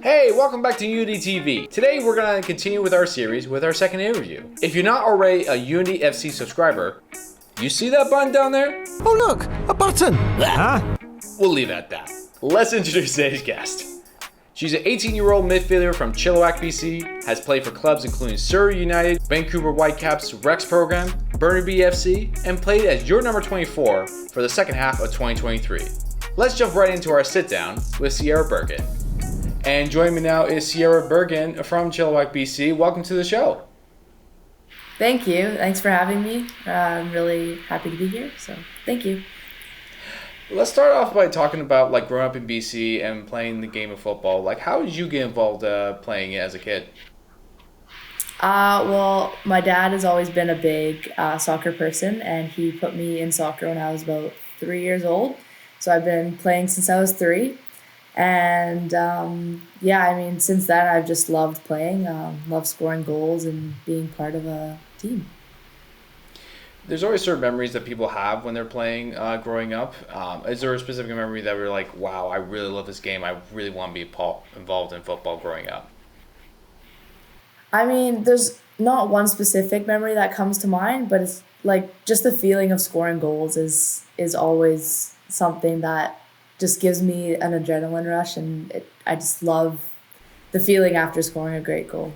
Hey, welcome back to Unity TV. Today we're going to continue with our series with our second interview. If you're not already a Unity FC subscriber, you see that button down there? Oh look, a button! Huh? We'll leave it at that. Let's introduce today's guest. She's an 18-year-old midfielder from Chilliwack, BC, has played for clubs including Surrey United, Vancouver Whitecaps Rex program, Burnaby FC, and played as your number 24 for the second half of 2023. Let's jump right into our sit-down with Sierra Bergen. And joining me now is Sierra Bergen from Chilliwack, BC. Welcome to the show. Thank you. Thanks for having me. I'm really happy to be here, so thank you. Let's start off by talking about growing up in BC and playing the game of football. How did you get involved playing it as a kid? Well, my dad has always been a big soccer person, and he put me in soccer when I was about 3 years old. So I've been playing since I was 3. And since then I've just loved playing, loved scoring goals and being part of a team. There's always certain memories that people have when they're playing growing up. Is there a specific memory that we're like, wow, I really love this game. I really want to be involved in football growing up? I mean, there's not one specific memory that comes to mind, but it's just the feeling of scoring goals is always something that just gives me an adrenaline rush, and I just love the feeling after scoring a great goal.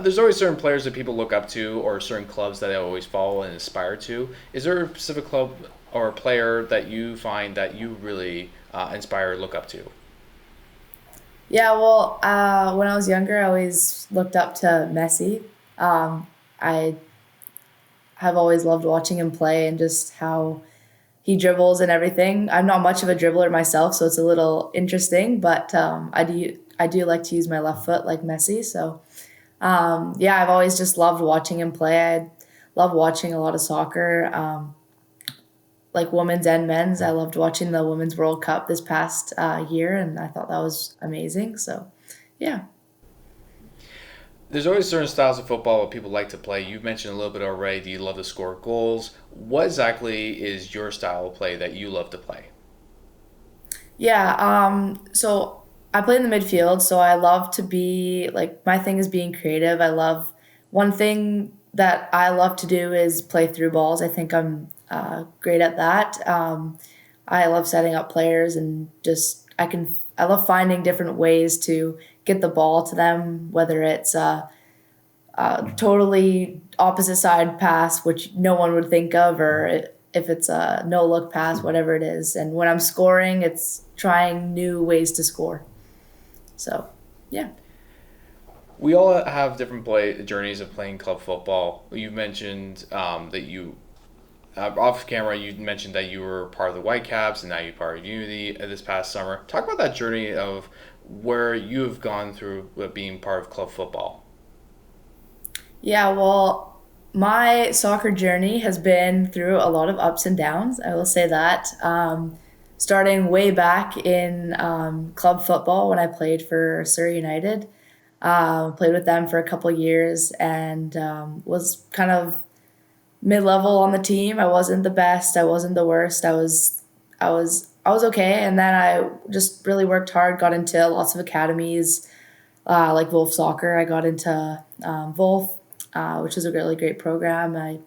There's always certain players that people look up to or certain clubs that they always follow and aspire to. Is there a specific club or player that you find that you really inspire or look up to? Yeah, well, when I was younger, I always looked up to Messi. I have always loved watching him play and just how he dribbles and everything. I'm not much of a dribbler myself, so it's a little interesting, but I do like to use my left foot like Messi, so I've always just loved watching him play. I love watching a lot of soccer, women's and men's. I loved watching the Women's World Cup this past year, and I thought that was amazing. So, yeah. There's always certain styles of football that people like to play. You've mentioned a little bit already. Do you love to score goals? What exactly is your style of play that you love to play? Yeah, so I play in the midfield, so I love to be, my thing is being creative. One thing that I love to do is play through balls. I think I'm great at that. I love setting up players and I love finding different ways to get the ball to them, whether it's a totally opposite side pass, which no one would think of, or if it's a no-look pass, whatever it is. And when I'm scoring, it's trying new ways to score. So, yeah. We all have different journeys of playing club football. You mentioned that you, off camera, you mentioned that you were part of the Whitecaps and now you're part of Unity this past summer. Talk about that journey of where you have gone through being part of club football. Yeah, well, my soccer journey has been through a lot of ups and downs. I will say that. Starting way back in club football when I played for Surrey United. Played with them for a couple years and was kind of mid-level on the team. I wasn't the best. I wasn't the worst. I was okay. And then I just really worked hard, got into lots of academies like Wolf Soccer. I got into Wolf, which is a really great program. I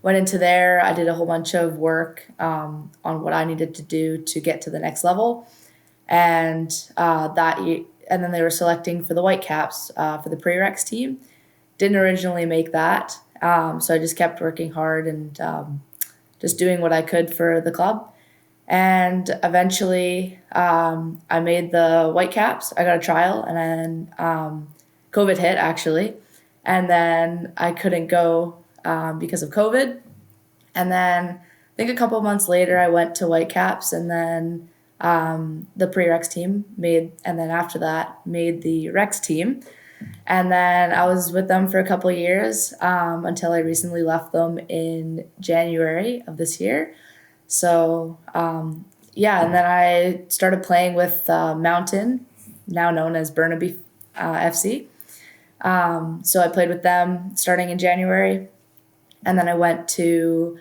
went into there. I did a whole bunch of work on what I needed to do to get to the next level. And and then they were selecting for the Whitecaps for the pre-Rex team. Didn't originally make that. So I just kept working hard and just doing what I could for the club. And eventually I made the Whitecaps. I got a trial and then COVID hit actually. And then I couldn't go because of COVID. And then I think a couple months later I went to Whitecaps and then the pre-Rex team and then after that made the Rex team. And then I was with them for a couple of years until I recently left them in January of this year. So, and then I started playing with Mountain, now known as Burnaby FC. So I played with them starting in January. And then I went to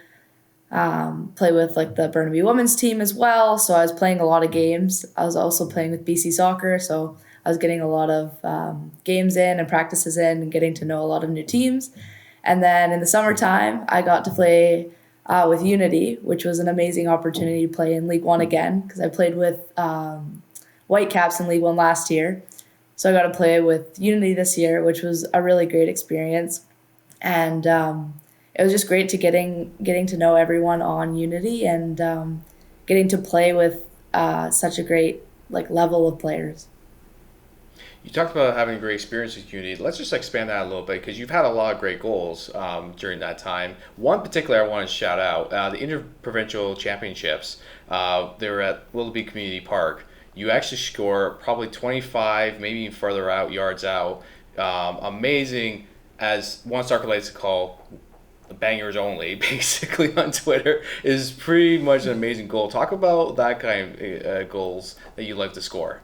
play with like the Burnaby women's team as well. So I was playing a lot of games. I was also playing with BC Soccer, so I was getting a lot of games in and practices in and getting to know a lot of new teams. And then in the summertime, I got to play with Unity, which was an amazing opportunity to play in League One again because I played with Whitecaps in League One last year. So I got to play with Unity this year, which was a really great experience. And it was just great to getting to know everyone on Unity and getting to play with such a great like level of players. You talked about having a great experience with Unity. Let's just expand that a little bit because you've had a lot of great goals during that time. One particular I want to shout out the Inter-provincial championships. They were at Willoughby Community Park. You actually score probably 25, maybe even further out, yards out. Amazing, as one soccer likes to call bangers only, basically on Twitter, is pretty much an amazing goal. Talk about that kind of goals that you like to score.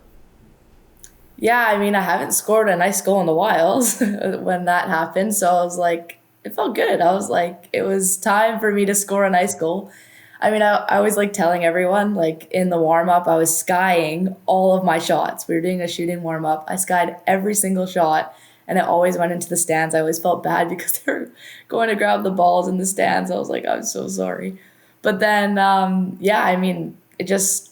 Yeah, I mean, I haven't scored a nice goal in a while when that happened. So I was like, it felt good. I was like, it was time for me to score a nice goal. I mean, I always like telling everyone, like in the warm up, I was skying all of my shots. We were doing a shooting warm up. I skied every single shot and it always went into the stands. I always felt bad because they were going to grab the balls in the stands. I was like, I'm so sorry. But then, yeah, I mean, it just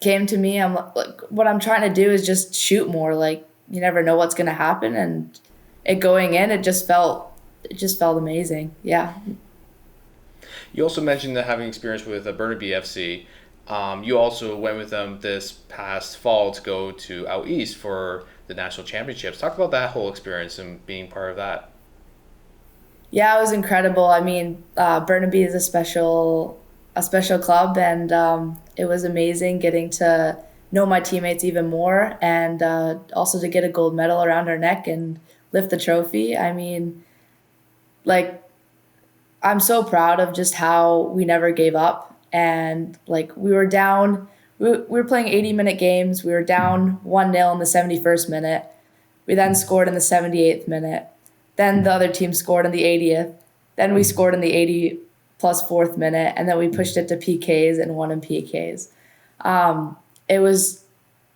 came to me. I'm like, what I'm trying to do is just shoot more. Like you never know what's going to happen, and it going in, it just felt amazing. Yeah, You also mentioned that having experience with Burnaby FC. You also went with them this past fall to go to out east for the national championships. Talk about that whole experience and being part of that. yeah, it was incredible. I mean, Burnaby is a special club, and it was amazing getting to know my teammates even more, and also to get a gold medal around our neck and lift the trophy. I mean, like I'm so proud of just how we never gave up. And like we were down, we were playing 80-minute games. We were down 1-0 in the 71st minute. We then scored in the 78th minute. Then the other team scored in the 80th. Then we scored in the 80 plus fourth minute. And then we pushed it to PKs and won in PKs. It was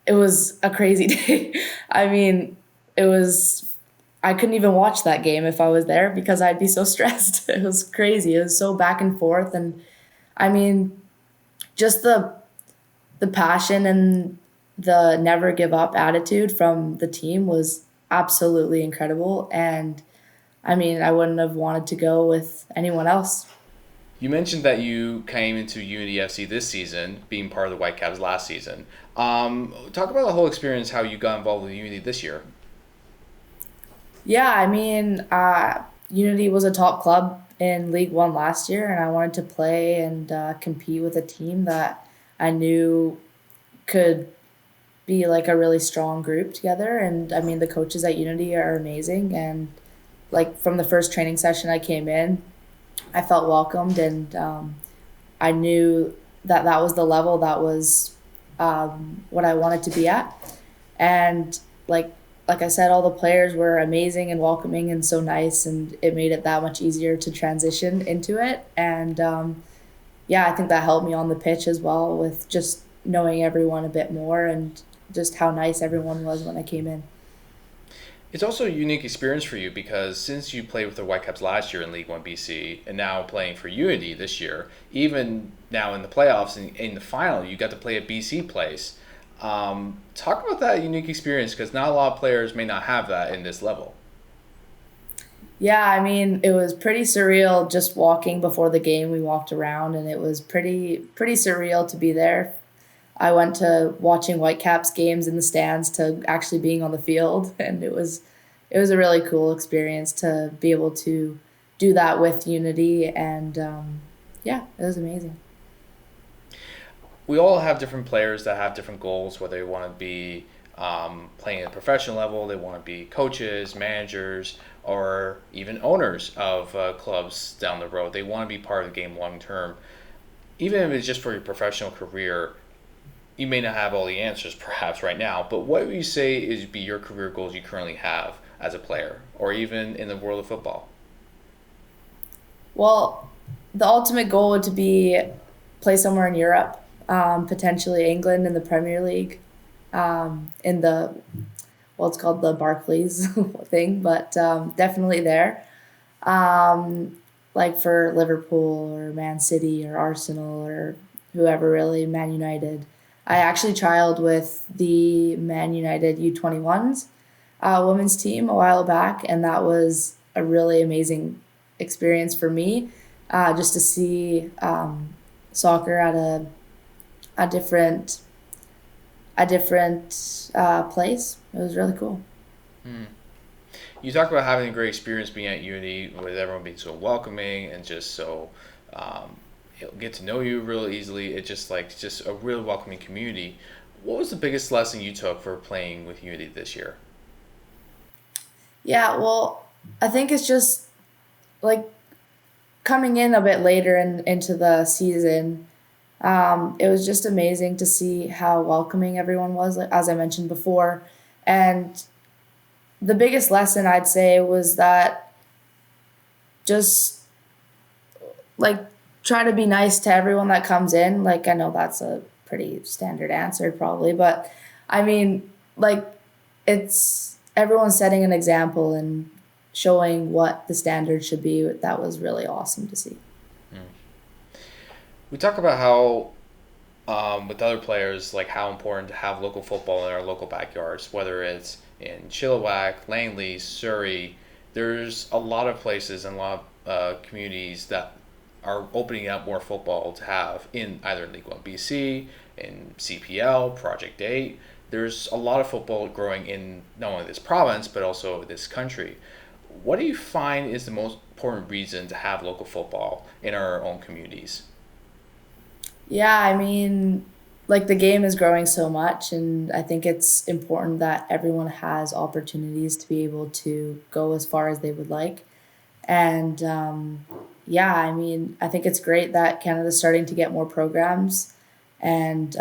it was a crazy day. I mean, it was I couldn't even watch that game if I was there because I'd be so stressed. It was crazy. It was so back and forth, and I mean, just the passion and the never give up attitude from the team was absolutely incredible. And I mean, I wouldn't have wanted to go with anyone else. You mentioned that you came into Unity FC this season, being part of the Whitecaps last season. Talk about the whole experience, how you got involved with Unity this year. Yeah, I mean, Unity was a top club in League One last year, and I wanted to play and compete with a team that I knew could be like a really strong group together. And I mean, the coaches at Unity are amazing. And like from the first training session I came in, I felt welcomed, and I knew that that was the level that was what I wanted to be at. And like like I said, all the players were amazing and welcoming and so nice, and it made it that much easier to transition into it. And yeah, I think that helped me on the pitch as well with just knowing everyone a bit more and just how nice everyone was when I came in. It's also a unique experience for you because since you played with the Whitecaps last year in League One BC and now playing for Unity this year, even now in the playoffs and in the final, you got to play at BC Place. Talk about that unique experience because not a lot of players may not have that in this level. Yeah, I mean, it was pretty surreal just walking before the game. We walked around and it was pretty surreal to be there. I went to watching Whitecaps games in the stands to actually being on the field, and it was a really cool experience to be able to do that with Unity. And yeah, it was amazing. We all have different players that have different goals, whether they want to be playing at a professional level, they want to be coaches, managers, or even owners of clubs down the road. They want to be part of the game long term. Even if it's just for your professional career, you may not have all the answers perhaps right now, but what would you say is be your career goals you currently have as a player or even in the world of football? Well, the ultimate goal would to be play somewhere in Europe, potentially England in the Premier League, in the well, it's called the Barclays thing, but definitely there. Like for Liverpool or Man City or Arsenal or whoever really, Man United. I actually trialed with the Man United U21s women's team a while back, and that was a really amazing experience for me, just to see soccer at a different place. It was really cool. You talk about having a great experience being at uni with everyone being so welcoming and just so get to know you real easily. It's just a real welcoming community. What was the biggest lesson you took for playing with Unity this year? Yeah, well, I think it's just like coming in a bit later into the season. It was just amazing to see how welcoming everyone was, like, as I mentioned before. And the biggest lesson I'd say was that just like try to be nice to everyone that comes in. Like, I know that's a pretty standard answer probably, but I mean, like, it's everyone setting an example and showing what the standard should be. That was really awesome to see. We talk about how, with other players, like how important to have local football in our local backyards, whether it's in Chilliwack, Langley, Surrey. There's a lot of places and a lot of communities that are opening up more football to have in either League 1 BC, in CPL, Project 8. There's a lot of football growing in not only this province, but also this country. What do you find is the most important reason to have local football in our own communities? Yeah, I mean, like the game is growing so much, and I think it's important that everyone has opportunities to be able to go as far as they would like. And yeah, I mean, I think it's great that Canada's starting to get more programs and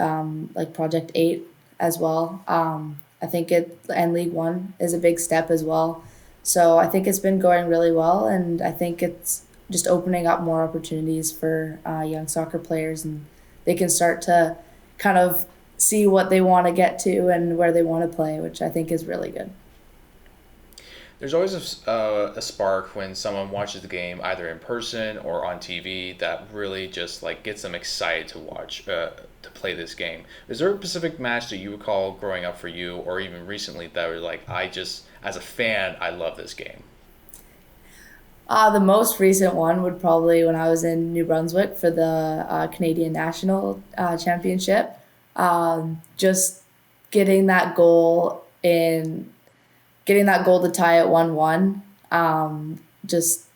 like Project 8 as well. I think and League One is a big step as well. So I think it's been going really well, and I think it's just opening up more opportunities for young soccer players, and they can start to kind of see what they want to get to and where they want to play, which I think is really good. There's always a spark when someone watches the game either in person or on TV that really just like gets them excited to watch to play this game. Is there a specific match that you recall growing up for you, or even recently, that was like, I just as a fan I love this game? The most recent one would probably when I was in New Brunswick for the Canadian National Championship. Just getting that goal in, getting that goal to tie it 1-1. Just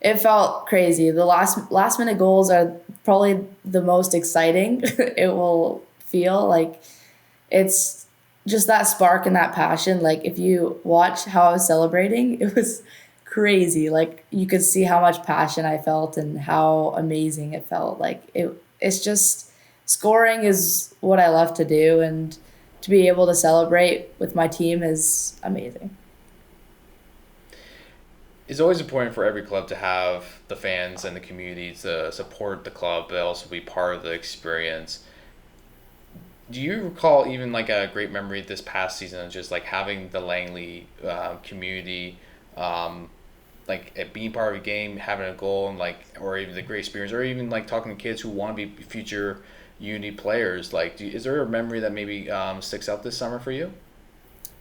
it felt crazy. The last minute goals are probably the most exciting. It will feel like it's just that spark and that passion. Like if you watch how I was celebrating, it was crazy. Like you could see how much passion I felt and how amazing it felt. Like it's just scoring is what I love to do, and to be able to celebrate with my team is amazing. It's always important for every club to have the fans and the community to support the club, but also be part of the experience. Do you recall even like a great memory this past season of just like having the Langley community, like being part of a game, having a goal, and like, or even the great experience, or even like talking to kids who want to be future uni players? Like, is there a memory that maybe sticks out this summer for you?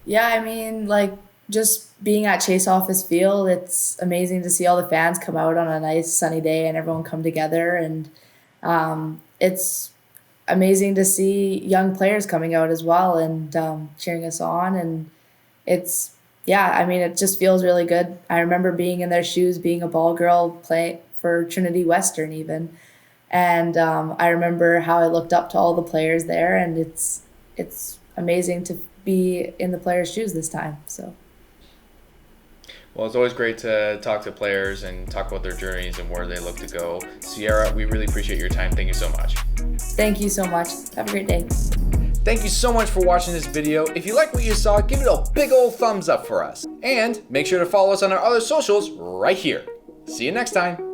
Yeah, I mean, like just being at Chase Office Field, it's amazing to see all the fans come out on a nice sunny day and everyone come together, and it's amazing to see young players coming out as well and cheering us on, and it's yeah, I mean, it just feels really good. I remember being in their shoes, being a ball girl, playing for Trinity Western even, and I remember how I looked up to all the players there, and it's amazing to be in the players' shoes this time. So. Well, it's always great to talk to players and talk about their journeys and where they look to go. Sierra, we really appreciate your time. Thank you so much. Thank you so much. Have a great day. Thank you so much for watching this video. If you like what you saw, give it a big old thumbs up for us. And make sure to follow us on our other socials right here. See you next time.